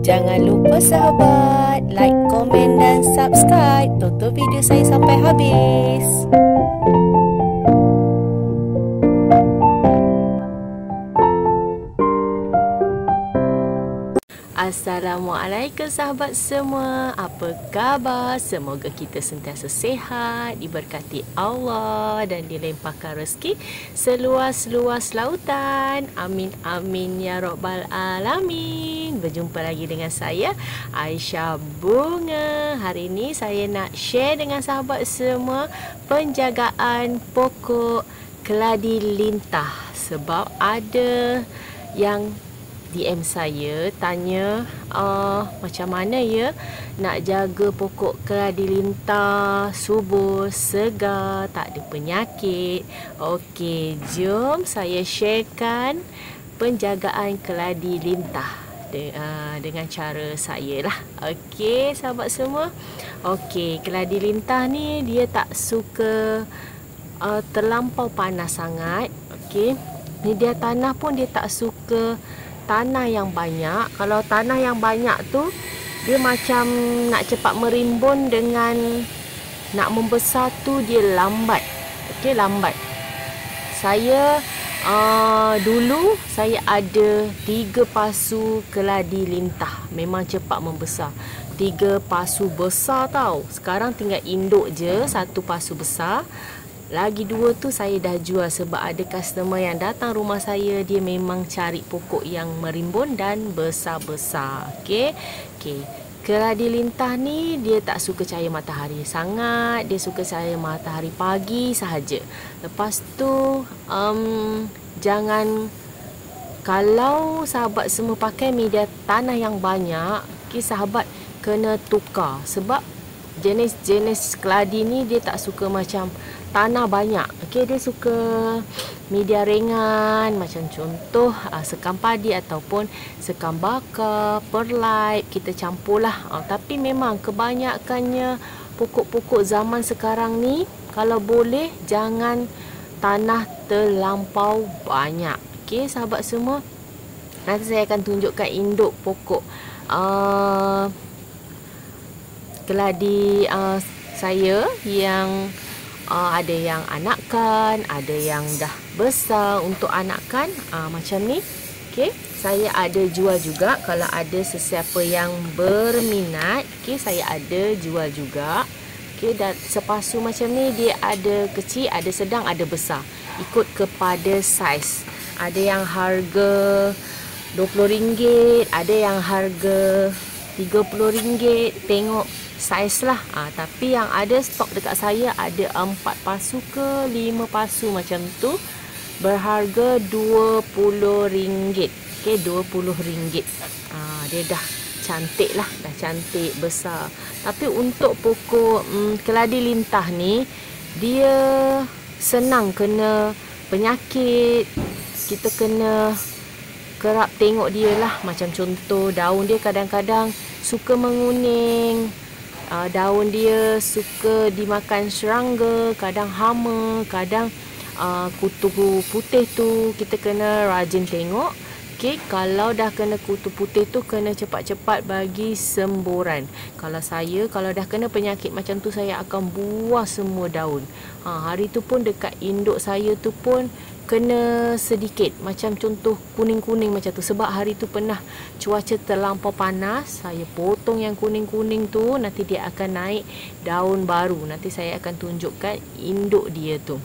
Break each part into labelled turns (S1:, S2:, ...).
S1: Jangan lupa sahabat, like, komen dan subscribe. Tonton video saya sampai habis. Assalamualaikum sahabat semua. Apa khabar? Semoga kita sentiasa sihat, diberkati Allah dan dilimpahkan rezeki seluas-luas lautan. Amin amin ya rabbal alamin. Berjumpa lagi dengan saya Aisyah Bunga. Hari ini saya nak share dengan sahabat semua penjagaan pokok keladi lintah, sebab ada yang DM saya tanya macam mana ya nak jaga pokok keladi lintah subur, segar, tak ada penyakit. Okey, jom saya sharekan penjagaan keladi lintah dengan cara saya lah. Okey sahabat semua. Okey, keladi lintah ni dia tak suka terlampau panas sangat. Okey, media tanah pun dia tak suka tanah yang banyak. Kalau tanah yang banyak tu dia macam nak cepat merimbun, dengan nak membesar tu dia lambat. Okey, lambat. Saya dulu saya ada 3 pasu keladi lintah, memang cepat membesar. 3 pasu besar tau. Sekarang tinggal induk je 1 pasu besar. Lagi 2 tu saya dah jual sebab ada customer yang datang rumah saya, dia memang cari pokok yang merimbun dan besar-besar. Okey. Keladi lintah ni dia tak suka cahaya matahari sangat, dia suka cahaya matahari pagi sahaja. Lepas tu jangan, kalau sahabat semua pakai media tanah yang banyak, sahabat kena tukar, sebab jenis-jenis keladi ni dia tak suka macam tanah banyak. Okey, dia suka media ringan, macam contoh sekam padi ataupun sekam bakar, perlite, kita campurlah. Tapi memang kebanyakannya pokok-pokok zaman sekarang ni, kalau boleh jangan tanah terlampau banyak. Okey sahabat semua, nanti saya akan tunjukkan induk pokok keladi saya yang ada yang anakan, ada yang dah besar. Untuk anakan macam ni. Okey, saya ada jual juga. Kalau ada sesiapa yang berminat, okey, saya ada jual juga. Okey, dan sepasu macam ni dia ada kecil, ada sedang, ada besar, ikut kepada saiz. Ada yang harga RM20, ada yang harga RM30, tengok saiz lah. Tapi yang ada stok dekat saya ada 4 pasu ke 5 pasu macam tu, berharga RM20. Okey, RM20. Dia dah cantik lah, dah cantik besar. Tapi untuk pokok keladi lintah ni, dia senang kena penyakit. Kita kena kerap tengok dia lah. Macam contoh daun dia kadang-kadang suka menguning, daun dia suka dimakan serangga, kadang hama, kadang kutu putih tu kita kena rajin tengok. Okey, kalau dah kena kutu putih tu kena cepat-cepat bagi semburan. Kalau dah kena penyakit macam tu, saya akan buah semua daun. Hari tu pun dekat induk saya tu pun kena sedikit, macam contoh kuning-kuning macam tu, sebab hari tu pernah cuaca terlampau panas. Saya potong yang kuning-kuning tu, nanti dia akan naik daun baru. Nanti saya akan tunjukkan induk dia tu.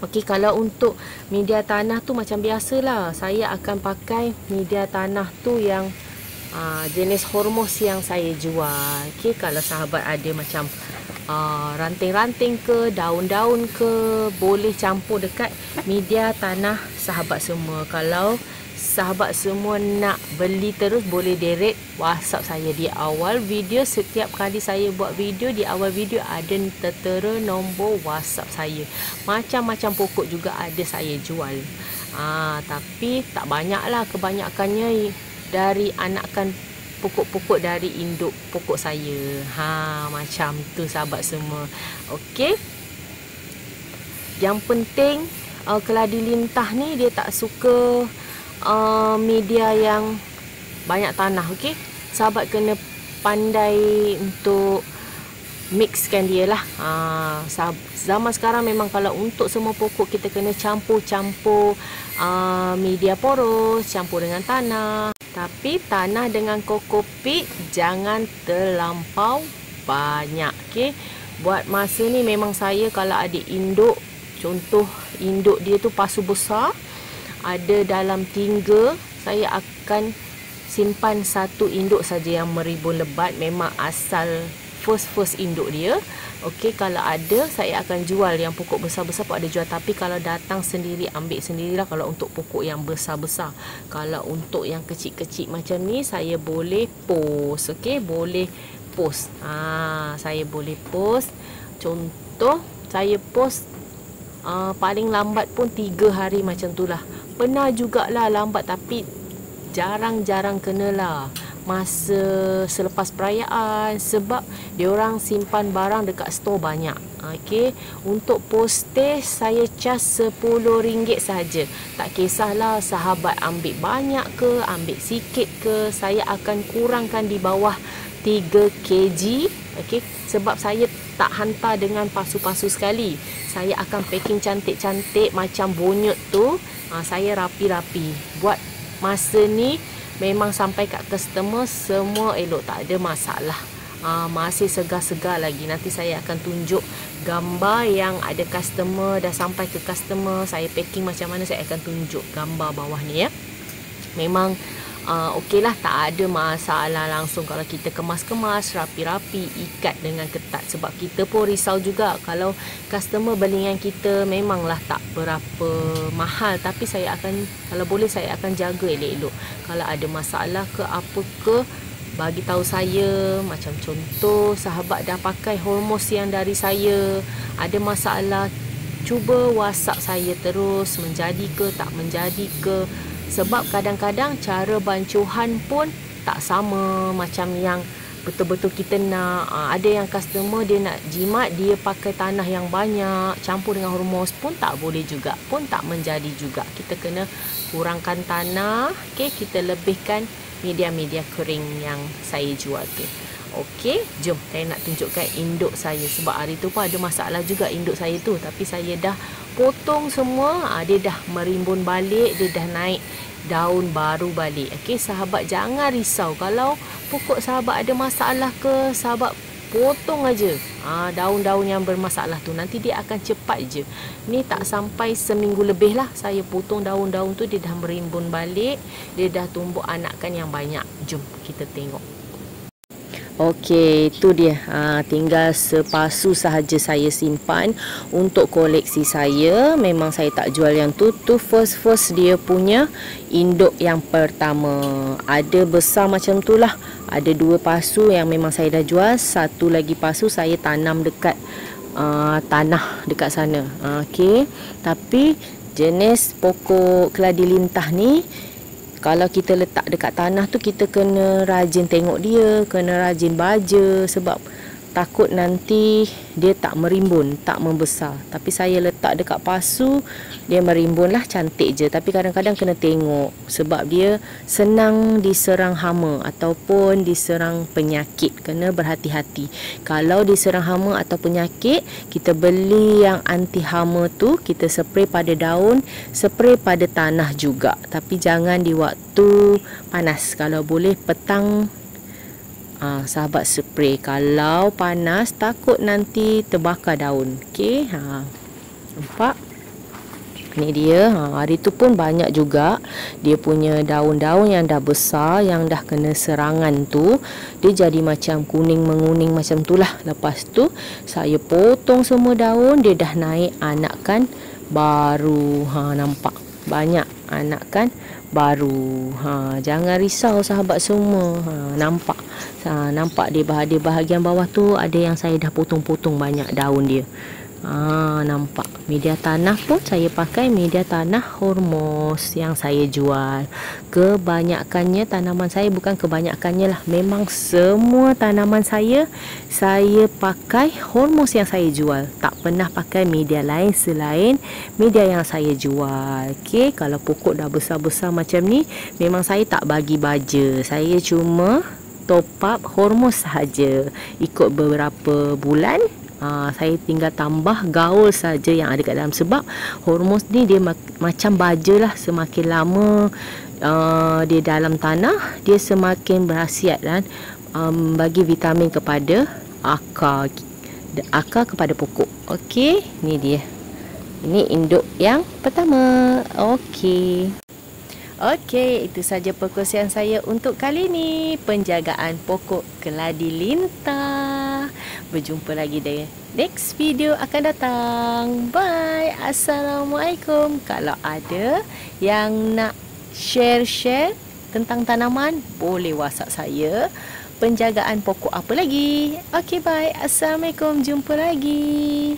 S1: Okey, kalau untuk media tanah tu macam biasalah, saya akan pakai media tanah tu yang jenis hormos yang saya jual. Okey, kalau sahabat ada macam ranting-ranting ke, daun-daun ke, boleh campur dekat media tanah sahabat semua. Kalau sahabat semua nak beli terus, boleh direct WhatsApp saya di awal video. Setiap kali saya buat video, di awal video ada tertera nombor WhatsApp saya. Macam-macam pokok juga ada saya jual. Tapi tak banyak lah, kebanyakannya dari anakan pokok-pokok dari induk pokok saya. Macam tu sahabat semua. Okey, yang penting keladi lintah ni dia tak suka media yang banyak tanah. Okey, sahabat kena pandai untuk mixkan dia lah. Zaman sekarang memang kalau untuk semua pokok kita kena campur-campur media poros, campur dengan tanah. Tapi tanah dengan kokopit jangan terlampau banyak. Okey, buat masa ni memang saya kalau ada induk, contoh induk dia tu pasu besar, ada dalam 3, saya akan simpan satu induk saja yang meribun lebat, memang asal first induk dia. Okey, kalau ada saya akan jual, yang pokok besar-besar pun ada jual, tapi kalau datang sendiri ambil sendirilah kalau untuk pokok yang besar-besar. Kalau untuk yang kecil-kecil macam ni saya boleh post. Okey, boleh post. Saya boleh post. Contoh saya post paling lambat pun 3 hari macam tu lah. Pernah jugalah lambat, tapi jarang-jarang kenalah masa selepas perayaan, sebab diorang simpan barang dekat store banyak. Okey, untuk postage saya charge RM10 saja. Tak kisahlah sahabat ambil banyak ke, ambil sikit ke, saya akan kurangkan di bawah 3 kg. Okey, sebab saya tak hantar dengan pasu-pasu sekali. Saya akan packing cantik-cantik macam bonyet tu. Saya rapi-rapi. Buat masa ni memang sampai kat customer semua elok, tak ada masalah. Masih segar-segar lagi. Nanti saya akan tunjuk gambar yang ada customer, dah sampai ke customer, saya packing macam mana, saya akan tunjuk gambar bawah ni ya. Memang okey lah, tak ada masalah langsung kalau kita kemas-kemas, rapi-rapi, ikat dengan ketat. Sebab kita pun risau juga kalau customer beli dengan kita memanglah tak berapa mahal, tapi saya akan, kalau boleh saya akan jaga elok-elok. Kalau ada masalah ke apa ke, bagi tahu saya. Macam contoh sahabat dah pakai hormos yang dari saya, ada masalah, cuba WhatsApp saya terus, menjadi ke tak menjadi ke. Sebab kadang-kadang cara bancuhan pun tak sama macam yang betul-betul kita nak. Ada yang customer dia nak jimat, dia pakai tanah yang banyak, campur dengan hormos pun tak boleh juga, pun tak menjadi juga. Kita kena kurangkan tanah. Okey, kita lebihkan media-media kering yang saya jual tu. Okey, jom saya nak tunjukkan induk saya. Sebab hari tu pun ada masalah juga induk saya tu, tapi saya dah potong semua. Dia dah merimbun balik, dia dah naik daun baru balik. Okey, sahabat jangan risau kalau pokok sahabat ada masalah ke, sahabat potong aja daun-daun yang bermasalah tu, nanti dia akan cepat je. Ni tak sampai seminggu lebih lah saya potong daun-daun tu, dia dah merimbun balik, dia dah tumbuh anakan yang banyak. Jom kita tengok. Okey, itu dia. Tinggal sepasu sahaja saya simpan untuk koleksi saya. Memang saya tak jual yang tu. Tu first dia punya induk yang pertama. Ada besar macam tu lah. Ada 2 pasu yang memang saya dah jual. Satu lagi pasu saya tanam dekat tanah dekat sana. Okey, tapi jenis pokok keladi lintah ni, kalau kita letak dekat tanah tu, kita kena rajin tengok dia, kena rajin baja, sebab takut nanti dia tak merimbun, tak membesar. Tapi saya letak dekat pasu, dia merimbun lah, cantik je. Tapi kadang-kadang kena tengok, sebab dia senang diserang hama ataupun diserang penyakit. Kena berhati-hati. Kalau diserang hama atau penyakit, kita beli yang anti hama tu, kita spray pada daun, spray pada tanah juga. Tapi jangan di waktu panas. Kalau boleh petang, sahabat spray. Kalau panas takut nanti terbakar daun. Okey, nampak? Ni dia. Hari tu pun banyak juga dia punya daun-daun yang dah besar, yang dah kena serangan tu, dia jadi macam kuning menguning macam tu lah. Lepas tu saya potong semua daun, dia dah naik anakan baru. Nampak? Banyak anakan baru. Jangan risau sahabat semua. Nampak? Nampak dia bahagian bawah tu ada yang saya dah potong-potong banyak daun dia. Nampak media tanah pun saya pakai media tanah Hormos yang saya jual. Kebanyakannya tanaman saya, bukan kebanyakannya lah, memang semua tanaman saya pakai Hormos yang saya jual. Tak pernah pakai media lain selain media yang saya jual. Okey, kalau pokok dah besar-besar macam ni, memang saya tak bagi baja. Saya cuma top up Hormos sahaja. Ikut beberapa bulan, saya tinggal tambah gaul saja yang ada kat dalam. Sebab Hormos ni dia macam baja lah. Semakin lama dia dalam tanah, dia semakin berkhasiat dan bagi vitamin kepada akar kepada pokok. Okey, ni dia. Ini induk yang pertama. Okey, itu saja perkongsian saya untuk kali ini. Penjagaan pokok keladi lintah. Berjumpa lagi di next video akan datang. Bye. Assalamualaikum. Kalau ada yang nak share tentang tanaman, boleh WhatsApp saya. Penjagaan pokok apa lagi? Okey, bye. Assalamualaikum. Jumpa lagi.